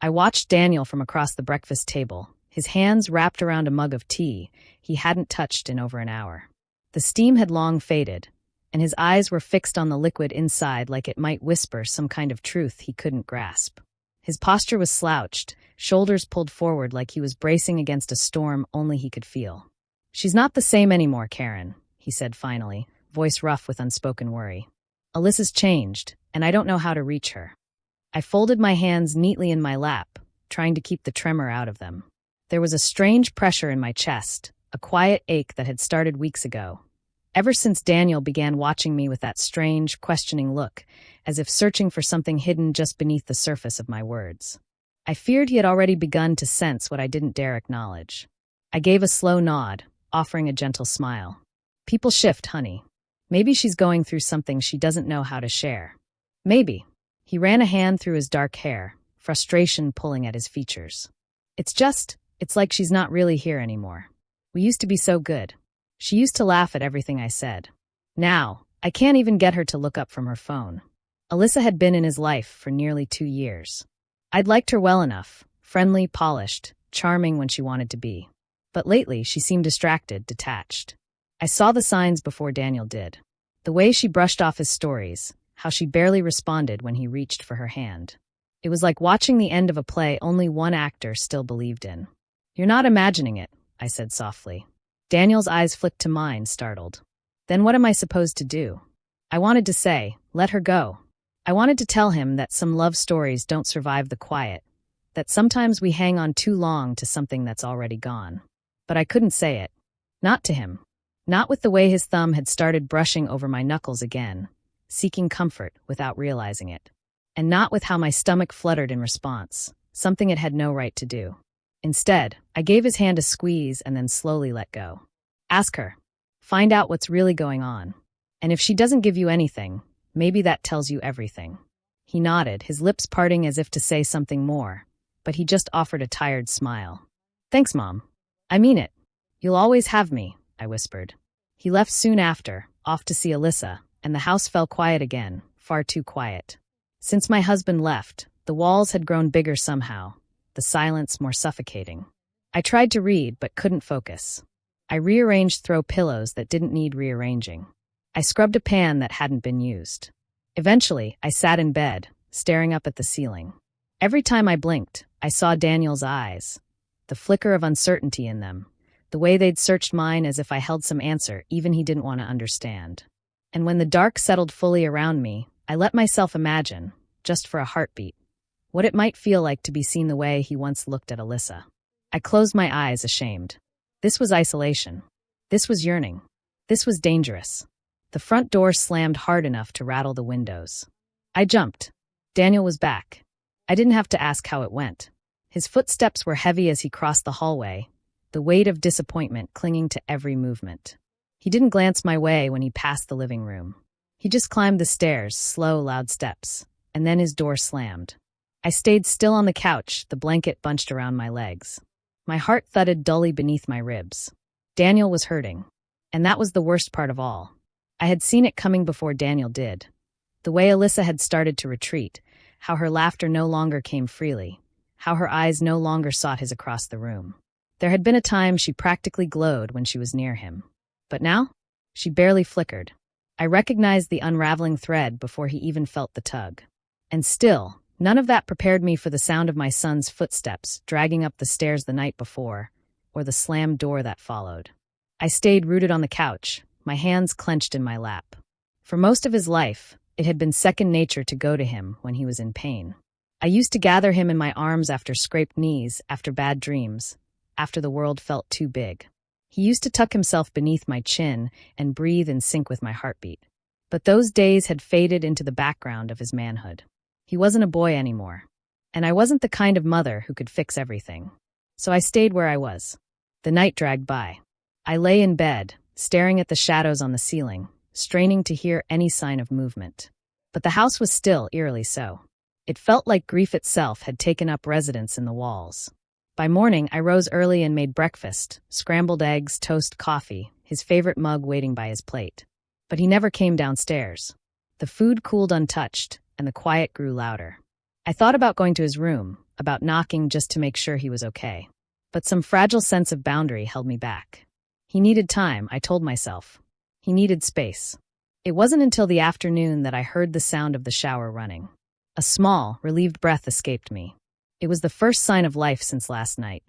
I watched Daniel from across the breakfast table, his hands wrapped around a mug of tea he hadn't touched in over an hour. The steam had long faded, and his eyes were fixed on the liquid inside like it might whisper some kind of truth he couldn't grasp. His posture was slouched, shoulders pulled forward like he was bracing against a storm only he could feel. "She's not the same anymore, Karen," he said finally, voice rough with unspoken worry. "Alyssa's changed, and I don't know how to reach her." I folded my hands neatly in my lap, trying to keep the tremor out of them. There was a strange pressure in my chest, a quiet ache that had started weeks ago. Ever since Daniel began watching me with that strange, questioning look, as if searching for something hidden just beneath the surface of my words. I feared he had already begun to sense what I didn't dare acknowledge. I gave a slow nod, offering a gentle smile. "People shift, honey. Maybe she's going through something she doesn't know how to share. Maybe." He ran a hand through his dark hair, frustration pulling at his features. It's like she's not really here anymore. We used to be so good. She used to laugh at everything I said. Now, I can't even get her to look up from her phone." Alyssa had been in his life for nearly 2 years. I'd liked her well enough, friendly, polished, charming when she wanted to be. But lately, she seemed distracted, detached. I saw the signs before Daniel did. The way she brushed off his stories, how she barely responded when he reached for her hand. It was like watching the end of a play only one actor still believed in. "You're not imagining it," I said softly. Daniel's eyes flicked to mine, startled. "Then what am I supposed to do?" I wanted to say, let her go. I wanted to tell him that some love stories don't survive the quiet, that sometimes we hang on too long to something that's already gone. But I couldn't say it. Not to him. Not with the way his thumb had started brushing over my knuckles again, seeking comfort without realizing it. And not with how my stomach fluttered in response, something it had no right to do. Instead, I gave his hand a squeeze and then slowly let go. "Ask her. Find out what's really going on. And if she doesn't give you anything, maybe that tells you everything." He nodded, his lips parting as if to say something more, but he just offered a tired smile. "Thanks, Mom. I mean it. You'll always have me," I whispered. He left soon after, off to see Alyssa, and the house fell quiet again, far too quiet. Since my husband left, the walls had grown bigger somehow, the silence more suffocating. I tried to read, but couldn't focus. I rearranged throw pillows that didn't need rearranging. I scrubbed a pan that hadn't been used. Eventually, I sat in bed, staring up at the ceiling. Every time I blinked, I saw Daniel's eyes, the flicker of uncertainty in them, the way they'd searched mine as if I held some answer even he didn't want to understand. And when the dark settled fully around me, I let myself imagine, just for a heartbeat, what it might feel like to be seen the way he once looked at Alyssa. I closed my eyes, ashamed. This was isolation. This was yearning. This was dangerous. The front door slammed hard enough to rattle the windows. I jumped. Daniel was back. I didn't have to ask how it went. His footsteps were heavy as he crossed the hallway, the weight of disappointment clinging to every movement. He didn't glance my way when he passed the living room. He just climbed the stairs, slow, loud steps, and then his door slammed. I stayed still on the couch, the blanket bunched around my legs. My heart thudded dully beneath my ribs. Daniel was hurting. And that was the worst part of all. I had seen it coming before Daniel did. The way Alyssa had started to retreat, how her laughter no longer came freely, how her eyes no longer sought his across the room. There had been a time she practically glowed when she was near him. But now, she barely flickered. I recognized the unraveling thread before he even felt the tug. And still, none of that prepared me for the sound of my son's footsteps dragging up the stairs the night before, or the slammed door that followed. I stayed rooted on the couch, my hands clenched in my lap. For most of his life, it had been second nature to go to him when he was in pain. I used to gather him in my arms after scraped knees, after bad dreams, after the world felt too big. He used to tuck himself beneath my chin and breathe in sync with my heartbeat. But those days had faded into the background of his manhood. He wasn't a boy anymore. And I wasn't the kind of mother who could fix everything. So I stayed where I was. The night dragged by. I lay in bed, staring at the shadows on the ceiling, straining to hear any sign of movement. But the house was still, eerily so. It felt like grief itself had taken up residence in the walls. By morning, I rose early and made breakfast, scrambled eggs, toast, coffee, his favorite mug waiting by his plate. But he never came downstairs. The food cooled untouched, and the quiet grew louder. I thought about going to his room, about knocking just to make sure he was okay. But some fragile sense of boundary held me back. He needed time, I told myself. He needed space. It wasn't until the afternoon that I heard the sound of the shower running. A small, relieved breath escaped me. It was the first sign of life since last night.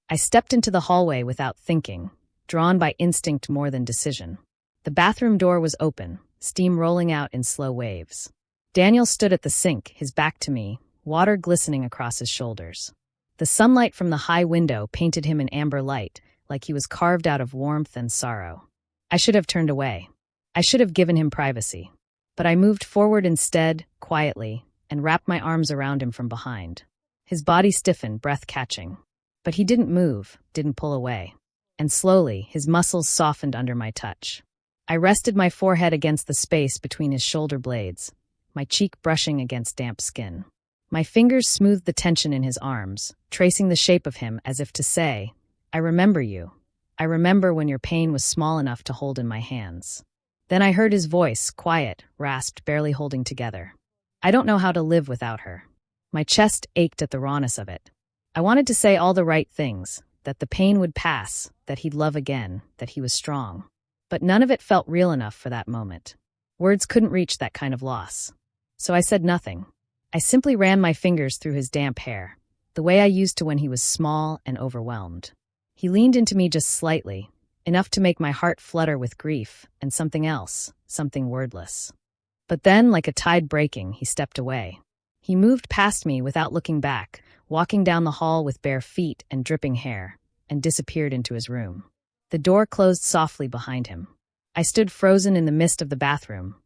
I stepped into the hallway without thinking, drawn by instinct more than decision. The bathroom door was open, steam rolling out in slow waves. Daniel stood at the sink, his back to me, water glistening across his shoulders. The sunlight from the high window painted him in amber light, like he was carved out of warmth and sorrow. I should have turned away. I should have given him privacy. But I moved forward instead, quietly, and wrapped my arms around him from behind. His body stiffened, breath catching. But he didn't move, didn't pull away. And slowly, his muscles softened under my touch. I rested my forehead against the space between his shoulder blades, my cheek brushing against damp skin. My fingers smoothed the tension in his arms, tracing the shape of him as if to say, I remember you. I remember when your pain was small enough to hold in my hands. Then I heard his voice, quiet, rasped, barely holding together. I don't know how to live without her. My chest ached at the rawness of it. I wanted to say all the right things, that the pain would pass, that he'd love again, that he was strong. But none of it felt real enough for that moment. Words couldn't reach that kind of loss. So I said nothing. I simply ran my fingers through his damp hair, the way I used to when he was small and overwhelmed. He leaned into me just slightly, enough to make my heart flutter with grief and something else, something wordless. But then, like a tide breaking, he stepped away. He moved past me without looking back, walking down the hall with bare feet and dripping hair, and disappeared into his room. The door closed softly behind him. I stood frozen in the mist of the bathroom,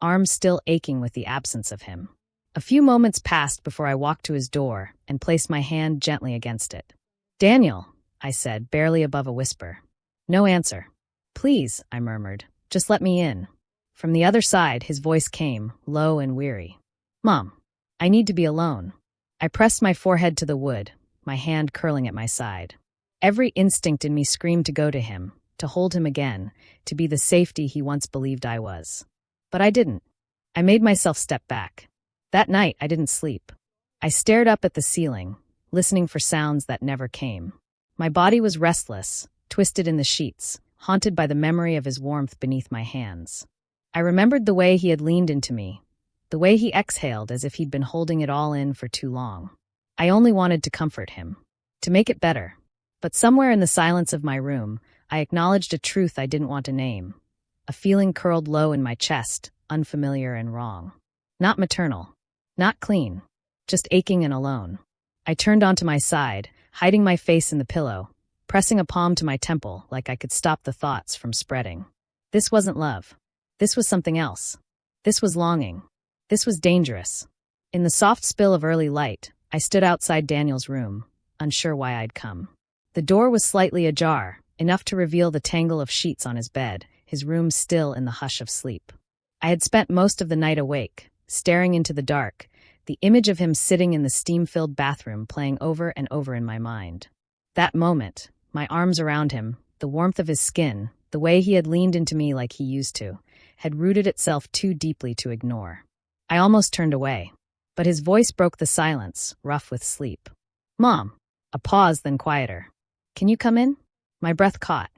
arms still aching with the absence of him. A few moments passed before I walked to his door and placed my hand gently against it. Daniel, I said, barely above a whisper. No answer. Please, I murmured, just let me in. From the other side, his voice came, low and weary. Mom, I need to be alone. I pressed my forehead to the wood, my hand curling at my side. Every instinct in me screamed to go to him, to hold him again, to be the safety he once believed I was. But I didn't. I made myself step back. That night, I didn't sleep. I stared up at the ceiling, listening for sounds that never came. My body was restless, twisted in the sheets, haunted by the memory of his warmth beneath my hands. I remembered the way he had leaned into me, the way he exhaled as if he'd been holding it all in for too long. I only wanted to comfort him, to make it better. But somewhere in the silence of my room, I acknowledged a truth I didn't want to name. A feeling curled low in my chest, unfamiliar and wrong. Not maternal. Not clean. Just aching and alone. I turned onto my side, hiding my face in the pillow, pressing a palm to my temple like I could stop the thoughts from spreading. This wasn't love. This was something else. This was longing. This was dangerous. In the soft spill of early light, I stood outside Daniel's room, unsure why I'd come. The door was slightly ajar, enough to reveal the tangle of sheets on his bed, his room still in the hush of sleep. I had spent most of the night awake, staring into the dark, the image of him sitting in the steam-filled bathroom playing over and over in my mind. That moment, my arms around him, the warmth of his skin, the way he had leaned into me like he used to, had rooted itself too deeply to ignore. I almost turned away, but his voice broke the silence, rough with sleep. Mom. A pause, then quieter. Can you come in? My breath caught.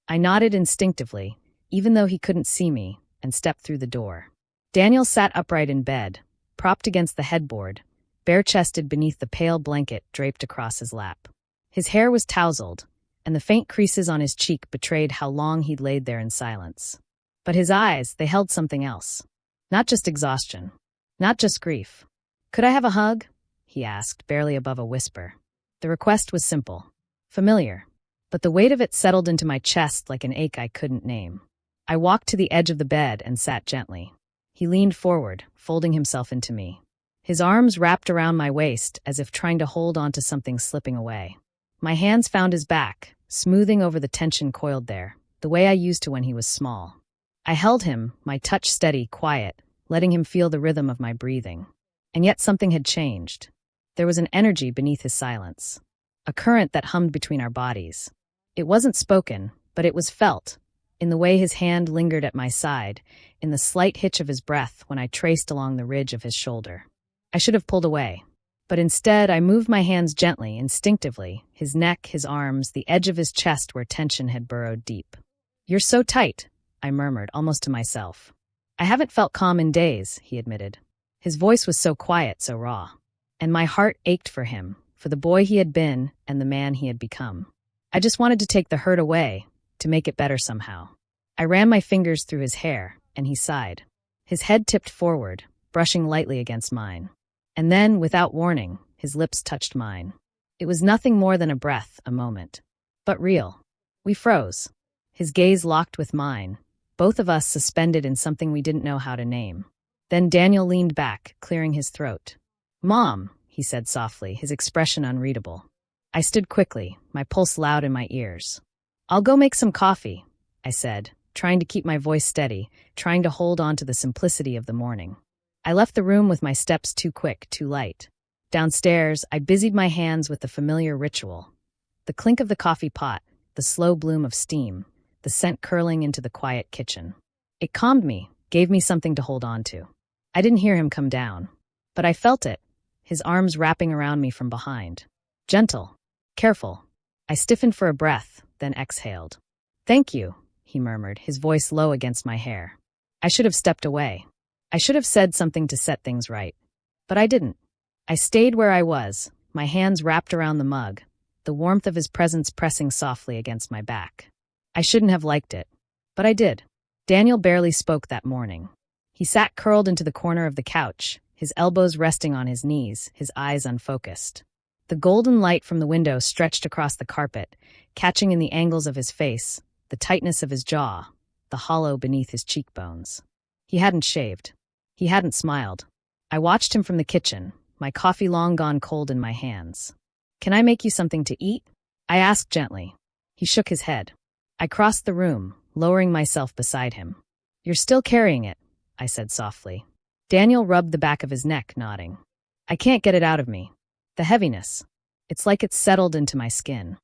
I nodded instinctively, even though he couldn't see me, and stepped through the door. Daniel sat upright in bed, propped against the headboard, bare-chested beneath the pale blanket draped across his lap. His hair was tousled, and the faint creases on his cheek betrayed how long he'd laid there in silence. But his eyes, they held something else. Not just exhaustion. Not just grief. Could I have a hug? He asked, barely above a whisper. The request was simple. Familiar. But the weight of it settled into my chest like an ache I couldn't name. I walked to the edge of the bed and sat gently. He leaned forward, folding himself into me. His arms wrapped around my waist as if trying to hold on to something slipping away. My hands found his back, smoothing over the tension coiled there, the way I used to when he was small. I held him, my touch steady, quiet, letting him feel the rhythm of my breathing. And yet something had changed. There was an energy beneath his silence, a current that hummed between our bodies. It wasn't spoken, but it was felt, in the way his hand lingered at my side, in the slight hitch of his breath when I traced along the ridge of his shoulder. I should have pulled away. But instead, I moved my hands gently, instinctively, his neck, his arms, the edge of his chest where tension had burrowed deep. "You're so tight," I murmured, almost to myself. "I haven't felt calm in days," he admitted. His voice was so quiet, so raw. And my heart ached for him, for the boy he had been and the man he had become. I just wanted to take the hurt away, to make it better somehow. I ran my fingers through his hair, and he sighed. His head tipped forward, brushing lightly against mine. And then, without warning, his lips touched mine. It was nothing more than a breath, a moment. But real. We froze. His gaze locked with mine, both of us suspended in something we didn't know how to name. Then Daniel leaned back, clearing his throat. "Mom," he said softly, his expression unreadable. I stood quickly, my pulse loud in my ears. "I'll go make some coffee," I said, trying to keep my voice steady, trying to hold on to the simplicity of the morning. I left the room with my steps too quick, too light. Downstairs, I busied my hands with the familiar ritual. The clink of the coffee pot, the slow bloom of steam, the scent curling into the quiet kitchen. It calmed me, gave me something to hold on to. I didn't hear him come down, but I felt it, his arms wrapping around me from behind. Gentle, careful. I stiffened for a breath, then exhaled. "Thank you," he murmured, his voice low against my hair. I should have stepped away. I should have said something to set things right. But I didn't. I stayed where I was, my hands wrapped around the mug, the warmth of his presence pressing softly against my back. I shouldn't have liked it, but I did. Daniel barely spoke that morning. He sat curled into the corner of the couch, his elbows resting on his knees, his eyes unfocused. The golden light from the window stretched across the carpet, catching in the angles of his face, the tightness of his jaw, the hollow beneath his cheekbones. He hadn't shaved. He hadn't smiled. I watched him from the kitchen, my coffee long gone cold in my hands. "Can I make you something to eat?" I asked gently. He shook his head. I crossed the room, lowering myself beside him. "You're still carrying it," I said softly. Daniel rubbed the back of his neck, nodding. "I can't get it out of me. The heaviness. It's like it's settled into my skin.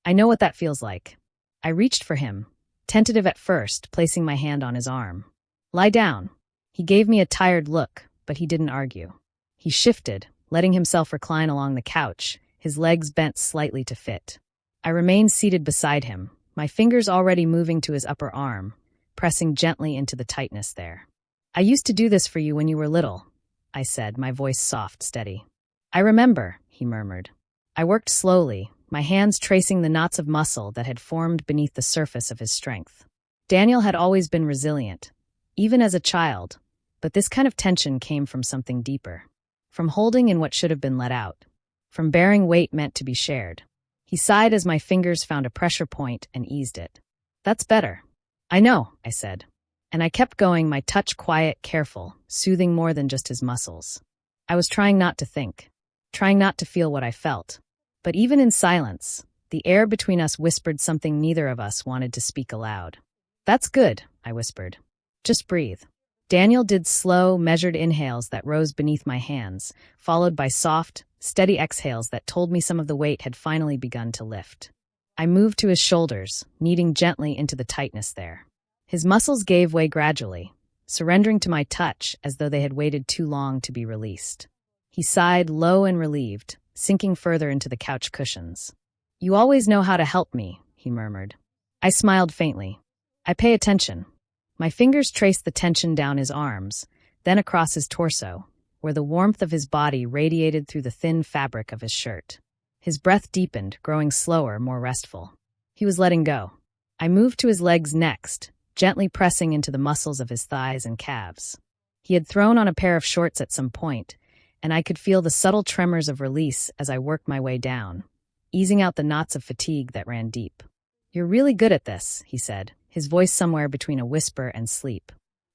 I know what that feels like." I reached for him, tentative at first, placing my hand on his arm. "Lie down." He gave me a tired look, but he didn't argue. He shifted, letting himself recline along the couch, his legs bent slightly to fit. I remained seated beside him, my fingers already moving to his upper arm, pressing gently into the tightness there. "I used to do this for you when you were little," I said, my voice soft, steady. "I remember," he murmured. I worked slowly, my hands tracing the knots of muscle that had formed beneath the surface of his strength. Daniel had always been resilient, even as a child, but this kind of tension came from something deeper. From holding in what should have been let out. From bearing weight meant to be shared. He sighed as my fingers found a pressure point and eased it. "That's better." "I know," I said. And I kept going, my touch quiet, careful, soothing more than just his muscles. I was trying not to think, trying not to feel what I felt. But even in silence, the air between us whispered something neither of us wanted to speak aloud. "That's good," I whispered. "Just breathe." Daniel did slow, measured inhales that rose beneath my hands, followed by soft, steady exhales that told me some of the weight had finally begun to lift. I moved to his shoulders, kneading gently into the tightness there. His muscles gave way gradually, surrendering to my touch as though they had waited too long to be released. He sighed low and relieved, sinking further into the couch cushions. "You always know how to help me," he murmured. I smiled faintly. "I pay attention." My fingers traced the tension down his arms, then across his torso, where the warmth of his body radiated through the thin fabric of his shirt. His breath deepened, growing slower, more restful. He was letting go. I moved to his legs next, gently pressing into the muscles of his thighs and calves. He had thrown on a pair of shorts at some point, and I could feel the subtle tremors of release as I worked my way down, easing out the knots of fatigue that ran deep. "You're really good at this," he said, his voice somewhere between a whisper and sleep.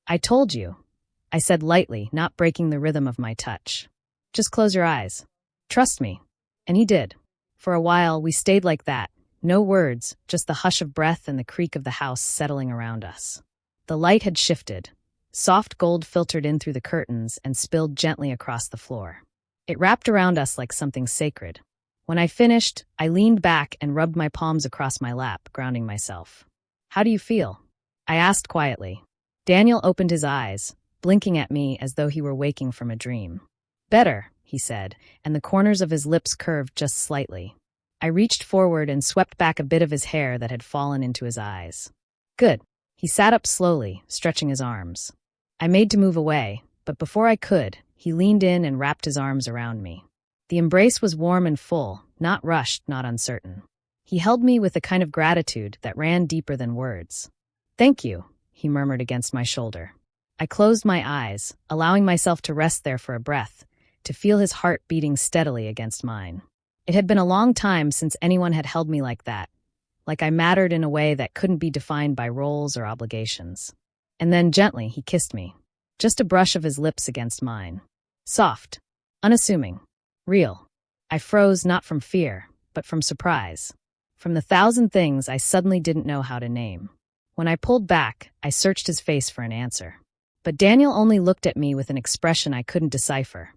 "I told you," I said lightly, not breaking the rhythm of my touch. "Just close your eyes. Trust me." And he did. For a while, we stayed like that. No words, just the hush of breath and the creak of the house settling around us. The light had shifted. Soft gold filtered in through the curtains and spilled gently across the floor. It wrapped around us like something sacred. When I finished, I leaned back and rubbed my palms across my lap, grounding myself. "How do you feel?" I asked quietly. Daniel opened his eyes, blinking at me as though he were waking from a dream. "Better," he said, and the corners of his lips curved just slightly. I reached forward and swept back a bit of his hair that had fallen into his eyes. Good. He sat up slowly, stretching his arms. I made to move away, but before I could, he leaned in and wrapped his arms around me. The embrace was warm and full, not rushed, not uncertain. He held me with a kind of gratitude that ran deeper than words. "Thank you," he murmured against my shoulder. I closed my eyes, allowing myself to rest there for a breath, to feel his heart beating steadily against mine. It had been a long time since anyone had held me like that, like I mattered in a way that couldn't be defined by roles or obligations. And then gently he kissed me, just a brush of his lips against mine. Soft, unassuming, real. I froze not from fear, but from surprise. From the thousand things I suddenly didn't know how to name. When I pulled back, I searched his face for an answer. But Daniel only looked at me with an expression I couldn't decipher.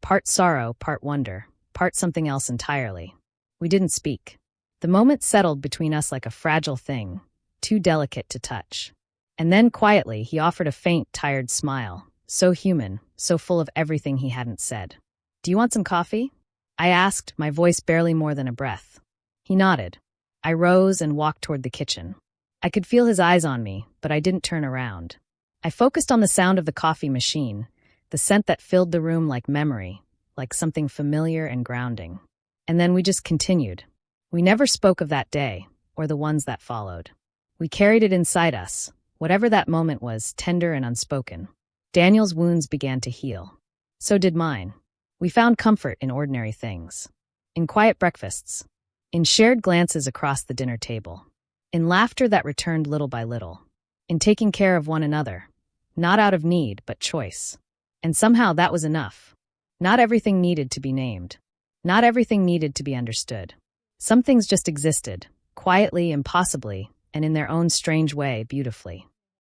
Part sorrow, part wonder, part something else entirely. We didn't speak. The moment settled between us like a fragile thing, too delicate to touch. And then quietly he offered a faint, tired smile, so human, so full of everything he hadn't said. "Do you want some coffee?" I asked, my voice barely more than a breath. He nodded. I rose and walked toward the kitchen. I could feel his eyes on me, but I didn't turn around. I focused on the sound of the coffee machine, the scent that filled the room like memory, like something familiar and grounding. And then we just continued. We never spoke of that day, or the ones that followed. We carried it inside us, whatever that moment was, tender and unspoken. Daniel's wounds began to heal. So did mine. We found comfort in ordinary things. In quiet breakfasts. In shared glances across the dinner table. In laughter that returned little by little. In taking care of one another. Not out of need, but choice. And somehow that was enough. Not everything needed to be named. Not everything needed to be understood. Some things just existed, quietly, impossibly, and in their own strange way, beautifully.